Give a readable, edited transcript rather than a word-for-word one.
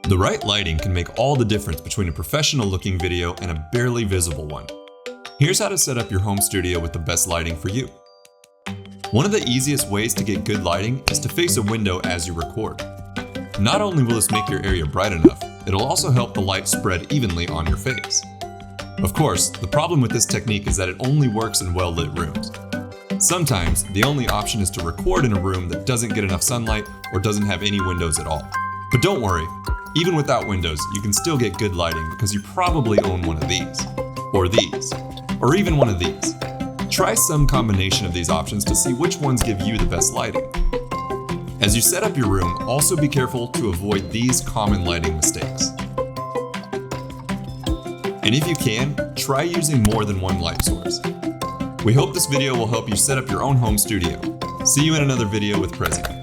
The right lighting can make all the difference between a professional looking video and a barely visible one. Here's how to set up your home studio with the best lighting for you. One of the easiest ways to get good lighting is to face a window as you record. Not only will this make your area bright enough, it'll also help the light spread evenly on your face. Of course, the problem with this technique is that it only works in well-lit rooms. Sometimes, the only option is to record in a room that doesn't get enough sunlight or doesn't have any windows at all. But don't worry, even without windows, you can still get good lighting because you probably own one of these, or even one of these. Try some combination of these options to see which ones give you the best lighting. As you set up your room, also be careful to avoid these common lighting mistakes. And if you can, try using more than one light source. We hope this video will help you set up your own home studio. See you in another video with Prezi.